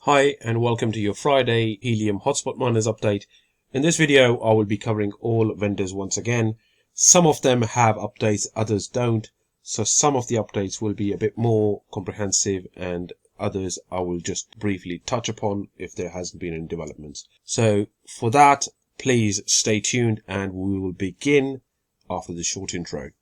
Hi and welcome to your Friday Helium Hotspot miners update. In this video I will be covering all vendors once again. Some of them have updates, others don't. So some of the updates will be a bit more comprehensive and others I will just briefly touch upon if there hasn't been any developments. So for that, please stay tuned and we will begin after the short intro.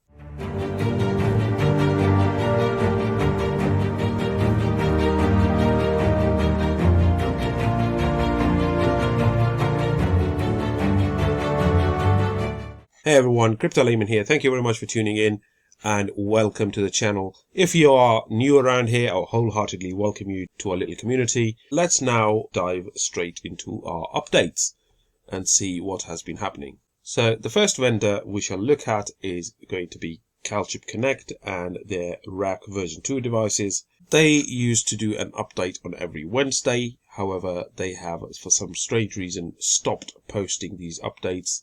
Hey everyone, Crypto Layman here. Thank you very much for tuning in and welcome to the channel. If you are new around here, I'll wholeheartedly welcome you to our little community. Let's now dive straight into our updates and see what has been happening. So the first vendor we shall look at is going to be CalChip Connect and their Rack version 2 devices. They used to do an update on every Wednesday. However, they have, for some strange reason, stopped posting these updates.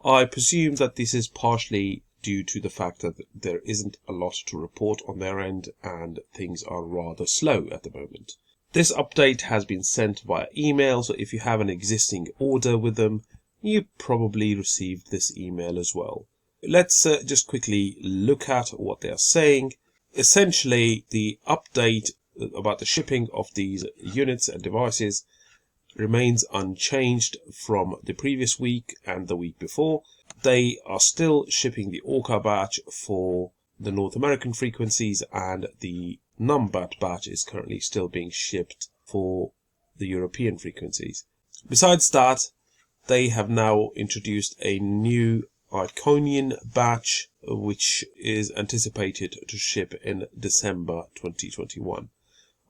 I presume that this is partially due to the fact that there isn't a lot to report on their end and things are rather slow at the moment. This update has been sent via email, so if you have an existing order with them, you probably received this email as well. Let's just quickly look at what they are saying. Essentially, the update about the shipping of these units and devices remains unchanged from the previous week and the week before. They are still shipping the EUCA batch for the North American frequencies and the NumBat batch is currently still being shipped for the European frequencies. Besides that, they have now introduced a new Iconian batch which is anticipated to ship in December 2021.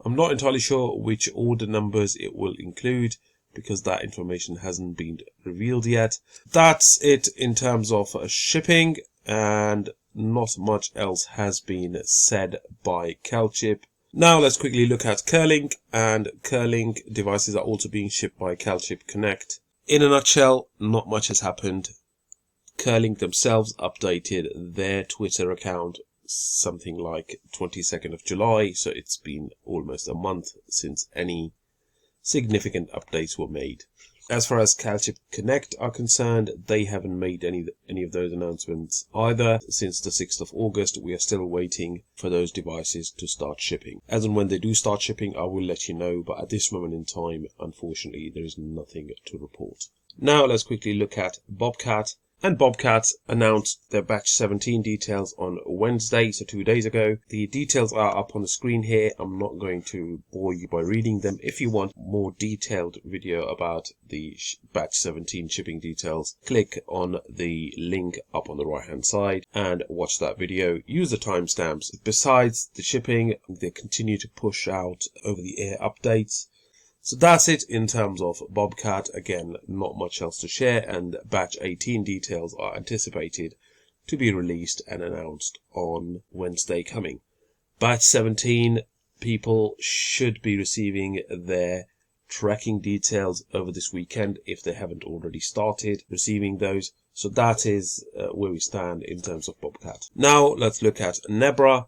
I'm not entirely sure which order numbers it will include because that information hasn't been revealed yet. That's it in terms of shipping, and not much else has been said by CalChip. Now let's quickly look at Kerlink, and Kerlink devices are also being shipped by CalChip Connect. In a nutshell, not much has happened. Kerlink themselves updated their Twitter account something like 22nd of July, so it's been almost a month since any significant updates were made. As far as CalChip Connect are concerned, they haven't made any of those announcements either. Since the 6th of August, we are still waiting for those devices to start shipping. As and when they do start shipping, I will let you know, but at this moment in time, unfortunately, there is nothing to report. Now let's quickly look at BobCat. And BobCat announced their batch 17 details on Wednesday, so 2 days ago. The details are up on the screen here. I'm not going to bore you by reading them. If you want more detailed video about the batch 17 shipping details, click on the link up on the right hand side and watch that video. Use the timestamps. Besides the shipping, they continue to push out over the air updates. So that's it in terms of BobCat. Again, not much else to share, and batch 18 details are anticipated to be released and announced on Wednesday coming. Batch 17 people should be receiving their tracking details over this weekend if they haven't already started receiving those. So that is where we stand in terms of BobCat. Now let's look at Nebra,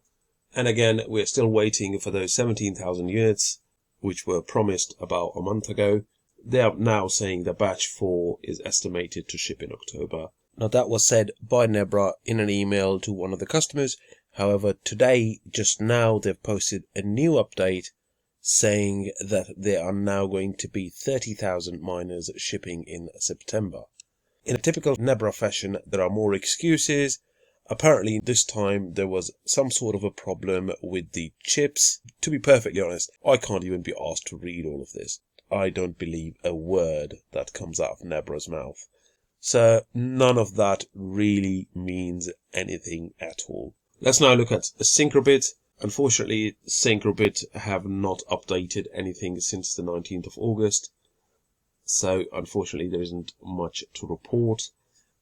and again we're still waiting for those 17,000 units which were promised about a month ago. They are now saying that batch 4 is estimated to ship in October. Now that was said by Nebra in an email to one of the customers. However, today, just now, they've posted a new update saying that there are now going to be 30,000 miners shipping in September. In a typical Nebra fashion, there are more excuses. Apparently this time there was some sort of a problem with the chips. To be perfectly honest, I can't even be asked to read all of this. I don't believe a word that comes out of Nebra's mouth. So none of that really means anything at all. Let's now look at Syncrobit. Unfortunately, Syncrobit have not updated anything since the 19th of August. So unfortunately there isn't much to report.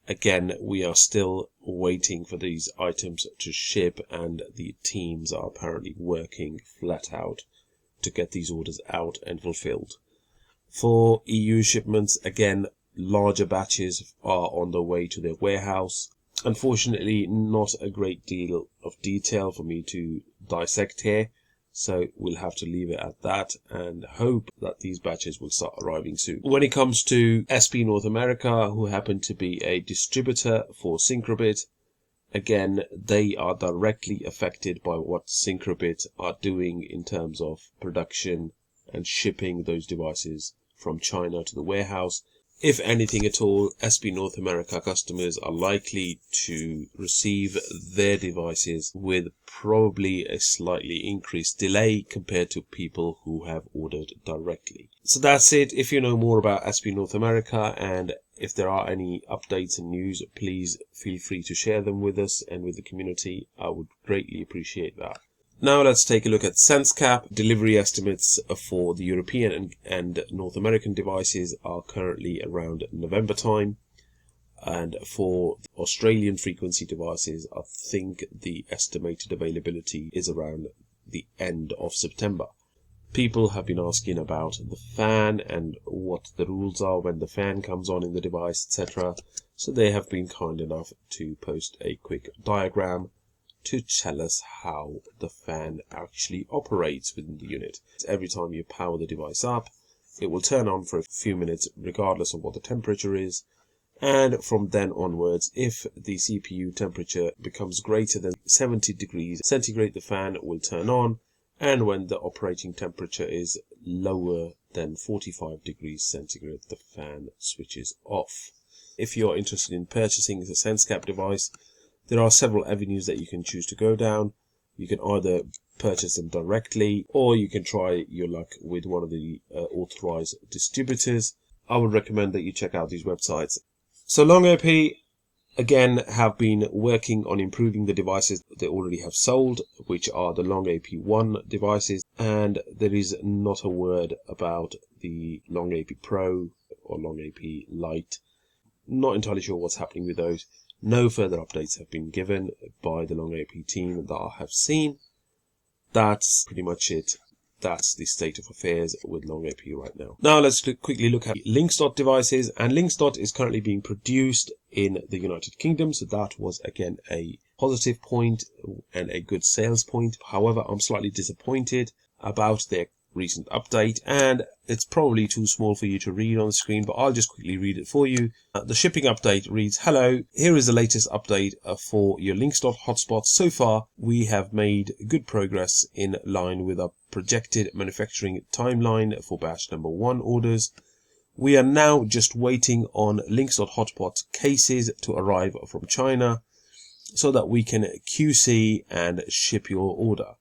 Again, we are still waiting for these items to ship and the teams are apparently working flat out to get these orders out and fulfilled. For EU shipments, again, larger batches are on the way to their warehouse. Unfortunately, not a great deal of detail for me to dissect here, So we'll have to leave it at that and hope that these batches will start arriving soon. When it comes to SP North America, who happen to be a distributor for Syncrobit, again, they are directly affected by what Syncrobit are doing in terms of production and shipping those devices from China to the warehouse. If anything at all, SP North America customers are likely to receive their devices with probably a slightly increased delay compared to people who have ordered directly. So that's it. If you know more about SP North America and if there are any updates and news, please feel free to share them with us and with the community. I would greatly appreciate that. Now let's take a look at SenseCAP. Delivery estimates for the European and North American devices are currently around November time. And for the Australian frequency devices, I think the estimated availability is around the end of September. People have been asking about the fan and what the rules are when the fan comes on in the device, etc. So they have been kind enough to post a quick diagram to tell us how the fan actually operates within the unit. Every time you power the device up, it will turn on for a few minutes regardless of what the temperature is, and from then onwards, if the CPU temperature becomes greater than 70 degrees centigrade, the fan will turn on, and when the operating temperature is lower than 45 degrees centigrade, the fan switches off. If you're interested in purchasing the SenseCAP device, there are several avenues that you can choose to go down. You can either purchase them directly, or you can try your luck with one of the authorized distributors. I would recommend that you check out these websites. So LongAP, again, have been working on improving the devices they already have sold, which are the LongAP 1 devices, and there is not a word about the LongAP Pro or LongAP Lite. Not entirely sure what's happening with those. No further updates have been given by the LongAP team that I have seen. That's pretty much it. That's the state of affairs with LongAP right now. Now let's quickly look at LinxDot devices. And LinxDot is currently being produced in the United Kingdom. So that was, again, a positive point and a good sales point. However, I'm slightly disappointed about their recent update, and it's probably too small for you to read on the screen, but I'll just quickly read it for you. The shipping update reads, "Hello, here is the latest update for your LinxDot hotspots. So far, we have made good progress in line with our projected manufacturing timeline for batch number 1 orders. We are now just waiting on LinxDot hotspot cases to arrive from China so that we can QC and ship your order.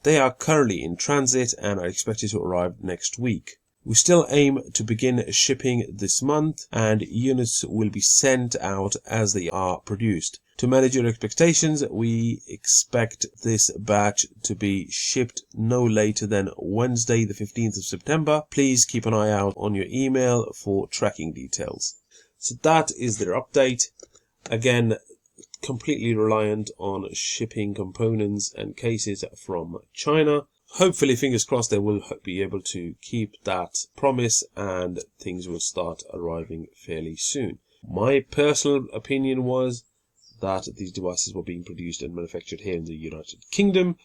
They are currently in transit and are expected to arrive next week. We still aim to begin shipping this month, and units will be sent out as they are produced. To manage your expectations, we expect this batch to be shipped no later than Wednesday the 15th of September. Please keep an eye out on your email for tracking details." So that is their update. Again, completely reliant on shipping components and cases from China. Hopefully, fingers crossed, they will be able to keep that promise and things will start arriving fairly soon. My personal opinion was that these devices were being produced and manufactured here in the United Kingdom,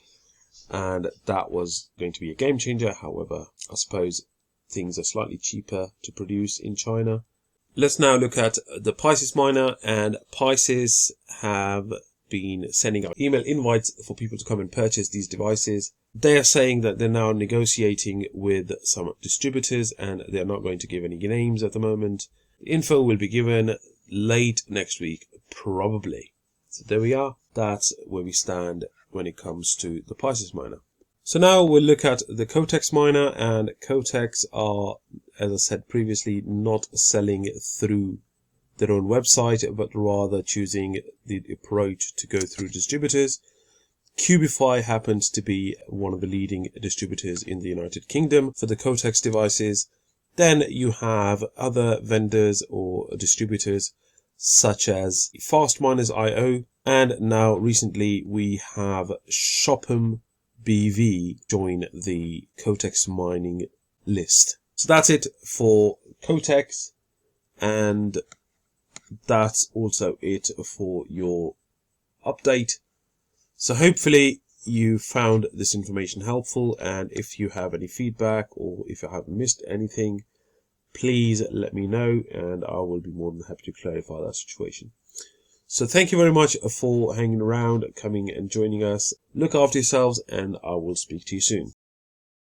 and that was going to be a game changer. However, I suppose things are slightly cheaper to produce in China. Let's now look at the Pisces miner, and Pisces have been sending out email invites for people to come and purchase these devices. They are saying that they're now negotiating with some distributors and they're not going to give any names at the moment. The info will be given late next week, probably. So there we are. That's where we stand when it comes to the Pisces miner. So now we'll look at the CoTX miner, and CoTX are, as I said previously, not selling through their own website, but rather choosing the approach to go through distributors. Cubify happens to be one of the leading distributors in the United Kingdom for the CoTX devices. Then you have other vendors or distributors such as FastMiners.io, and now recently we have Shopham BV join the CoTX mining list. So that's it for CoTX, and that's also it for your update. So hopefully you found this information helpful, and if you have any feedback or if I have missed anything, please let me know and I will be more than happy to clarify that situation. So thank you very much for hanging around, coming and joining us. Look after yourselves, and I will speak to you soon.